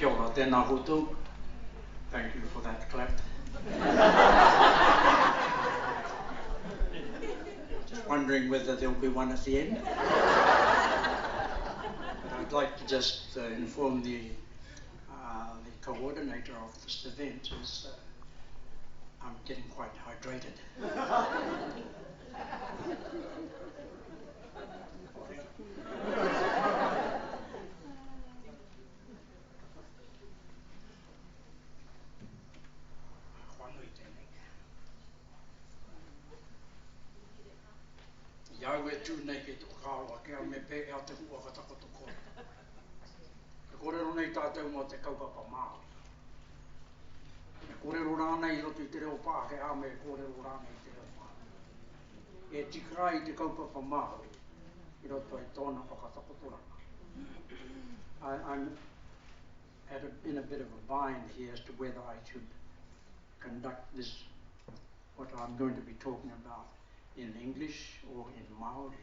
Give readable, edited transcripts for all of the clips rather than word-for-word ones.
Kia ora, tēnā koutou. Thank you for that clap. Just wondering whether there'll be one at the end. But I'd like to just inform the coordinator of this event is I'm getting quite hydrated. Iau e tūnei kei tō kāroa, kia me pē ea te hua katakoto kore. E kōrero nei tātou mō te kaupapa Māori. E kōrero rānei I roto I te reo Pāke a me e kōrero rānei I te reo Māori. E tika I te kaupapa Māori I roto I tōna whakatakotoranga. I'm in a bit of a bind here as to whether I should conduct this, what I'm going to be talking about, in English or in Maori.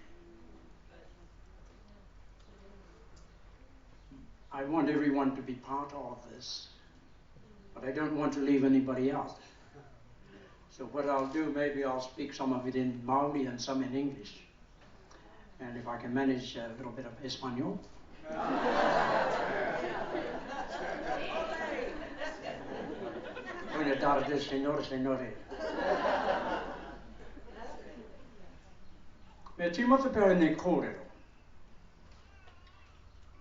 I want everyone to be part of this, but I don't want to leave anybody out. So what I'll do, maybe I'll speak some of it in Maori and some in English. And if I can manage a little bit of Espanol. Buenas tardes, señores. Me tīmata pēr nei kōrero.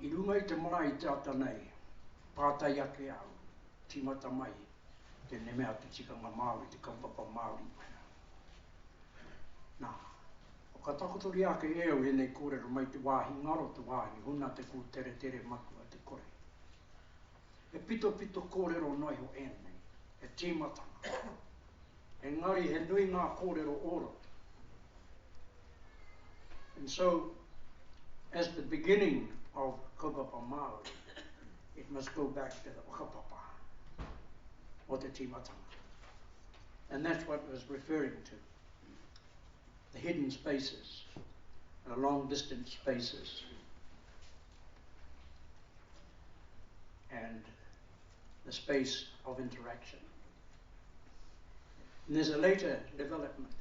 I runga I te marae I te ata nei, pātai ake au, tīmata mai, te nemea te tikanga Māori, te kaupapa Māori. Nā, o ka takotori ake eo e nei kōrero mai te wāhi ngaro te wāhi, huna te kū tere tere matua te kore. E pito pito kōrero noi ho ēnei, e tīmatanga. Engari he nui ngā kōrero oro. And so, as the beginning of kaupapa Māori, it must go back to the whakapapa, or the tīmatanga. And that's what it was referring to. The hidden spaces, the long distance spaces, and the space of interaction. And there's a later development.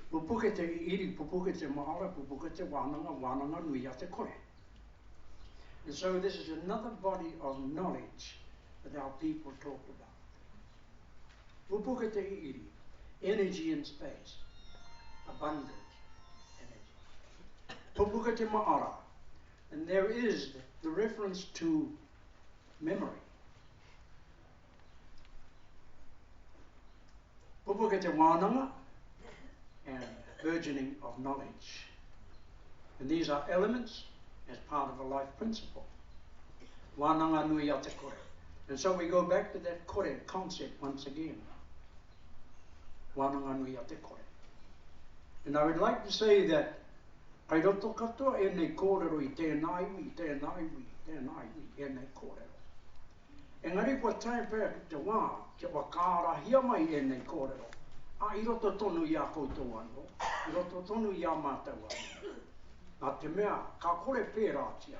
Pupuke te iri, pupuke te maara, pupuke te wānanga nui a te kore. And so this is another body of knowledge that our people talked about. Pupuke te iri, energy in space, abundant energy. Pupuke te maara, and there is the reference to memory. Pupuke te wānanga, and burgeoning of knowledge. And these are elements as part of a life principle. Wānanga nui a te kore. And so we go back to that kore concept once again. Wānanga nui a te kore. And I would like to say that kai roto katoa e nei kōrero I tēnā iwi, e nei kōrero. Engari kua tae pēr ki te wā, ke wakārahia mai e nei kōrero. I roto tonu I a koutou anō, I roto tonu I a mātou anō. Nā te mea, ka kore pērātia,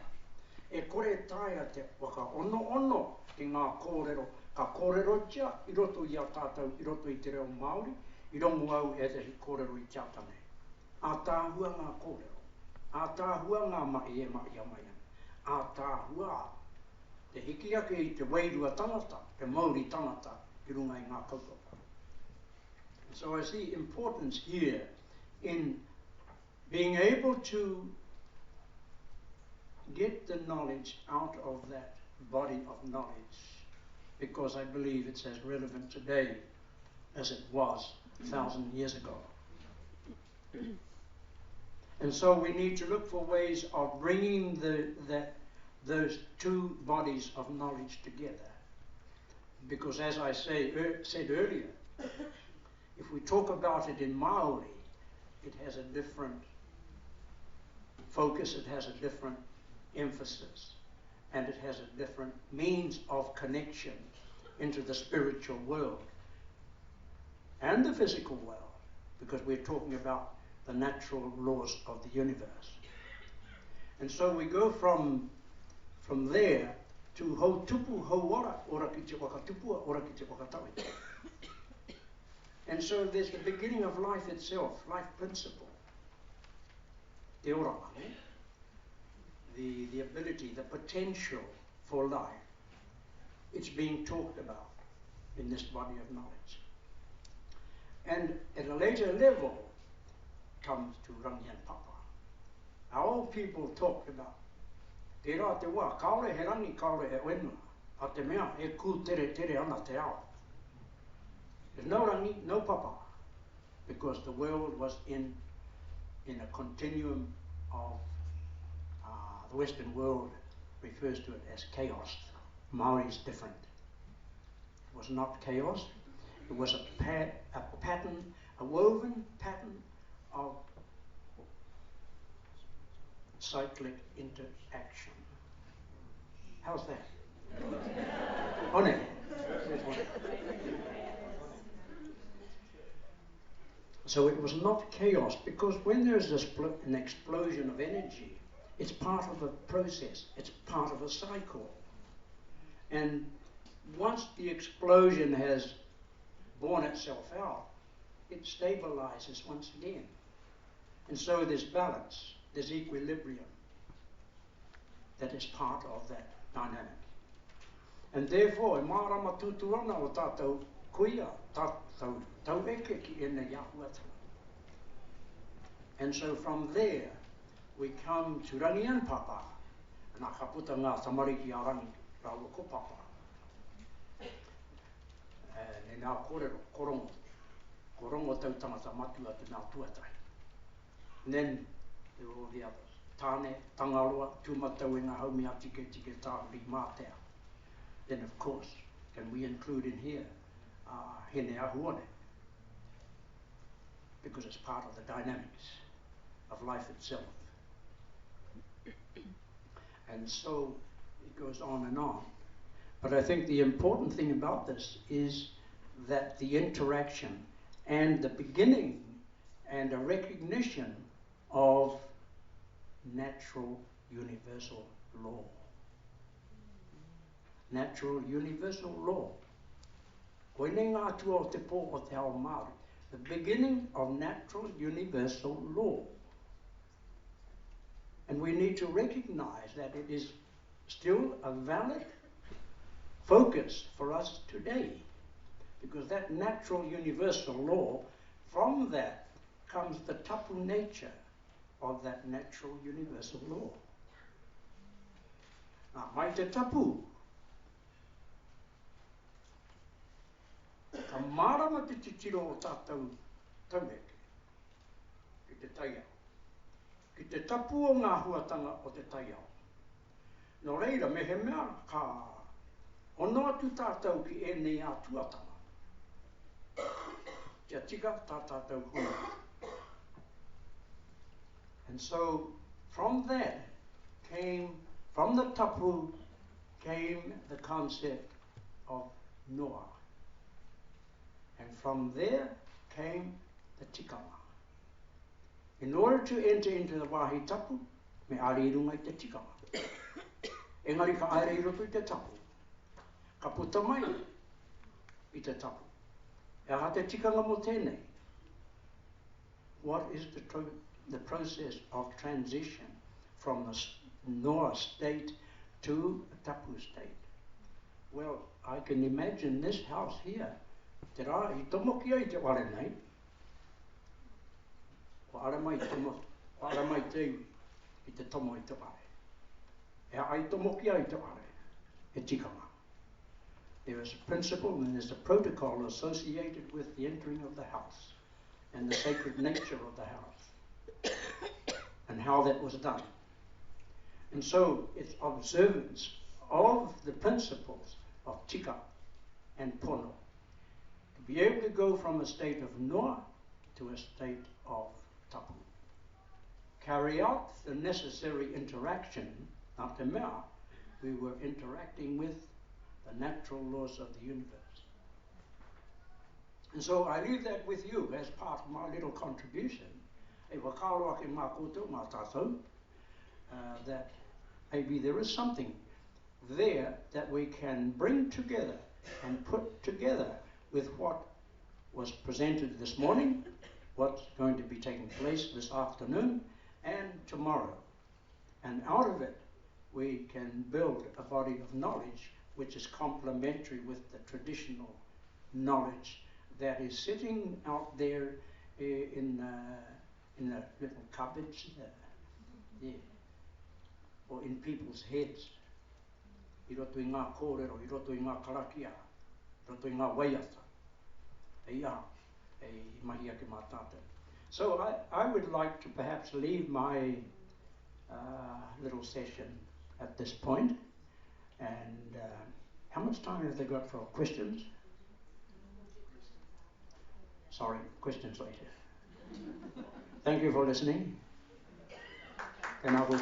e kore taia te waka ono ki ngā kōrero, ka kōrero tia, I roto I a tātou, I roto I te reo Māori, I rongo au e te kōrero I te atane. A tāhua ngā kōrero, a tāhua ngā mai e mai a mai, a tāhua te hiki ake I te wairua tangata, te Māori tangata, I runga I ngā kaupapa. So I see importance here in being able to get the knowledge out of that body of knowledge, because I believe it's as relevant today as it was 1,000 years ago. And so we need to look for ways of bringing those two bodies of knowledge together. Because as I said earlier, if we talk about it in Maori, it has a different focus, it has a different emphasis, and it has a different means of connection into the spiritual world and the physical world, because we're talking about the natural laws of the universe. And so we go from there to ho tupu ho ora ki te whakatupua, ora ki te whakatawi. And so there's the beginning of life itself, life principle. Te oranga, the ability, the potential for life. It's being talked about in this body of knowledge. And at a later level comes to rangi and papa. Our old people talked about te rā te wā, kaore he rangi, kaore he wenua. A te mea, e ku tere tere ana te ao. There's no rangi, no papa. Because the world was in a continuum of, the Western world refers to it as chaos. Maori is different. It was not chaos. It was a pattern, a woven pattern of cyclic interaction. How's that? On it. So it was not chaos, because when there's an explosion of energy, it's part of a process, it's part of a cycle. And once the explosion has borne itself out, it stabilizes once again. And so there's balance, there's equilibrium that is part of that dynamic. And therefore, e mārama tūturana o tātou kuia, tātou taueke ki ene iahuatanga. And so from there, we come to rangi and papa, and a kaputa ngā tamariki a rangi, rāua ko papa. E nā kōrero, korongo. Korongo tau tangata matua te nā tuatai. And then there were all the others. Tāne, tangaroa, tūmatau e ngā haumi a tike tāri mātea. Then of course, can we include in here hene ahuone? Because it's part of the dynamics of life itself. And so it goes on and on. But I think the important thing about this is that the interaction and the beginning and a recognition of natural universal law. Natural universal law. Koe nei ngā tua o te pō o te ao Māori. The beginning of natural universal law. And we need to recognize that it is still a valid focus for us today. Because that natural universal law, from that comes the tapu nature of that natural universal law. Now, mai te tapu. Ka marama te titiro o tātou taumeke, ki te taiao. Ki te tapu o ngā huatanga o te taiao. No reira, me he mea ka ono atu tātou ki e nei a tuatanga. Tia tika tā tātou huna. And so, from that came, from the tapu, came the concept of noa. And from there came the tikanga. In order to enter into the wahi tapu, me are I runga I te tikanga. Engari ka aere I roto I te tapu. Ka puta mai I te tapu. E aha te tikanga mo tēnei. What is the process of transition from the noa state to a tapu state? Well, I can imagine this house here. Te rā, I tomoki ai te ware nei. Ko ara mai te iwi, I te tomo I te ware. E ai tomoki ai te ware, e tikanga. There is a principle and there's a protocol associated with the entering of the house and the sacred nature of the house and how that was done. And so it's observance of the principles of tika and pono. Be able to go from a state of noa to a state of tapu. Carry out the necessary interaction. Nā te mea, we were interacting with the natural laws of the universe. And so I leave that with you as part of my little contribution. E wakaroa ke mā koutou, mā tātou, that maybe there is something there that we can bring together and put together with what was presented this morning, what's going to be taking place this afternoon and tomorrow. And out of it, we can build a body of knowledge which is complementary with the traditional knowledge that is sitting out there in the little cupboards, or in people's heads. I roto I ngā kōrero, I roto I ngā karakia, I roto I ngā waiata. Mahi ake mā tātou. So I would like to perhaps leave my little session at this point. And how much time have they got for questions? Sorry, questions later. Thank you for listening. And I will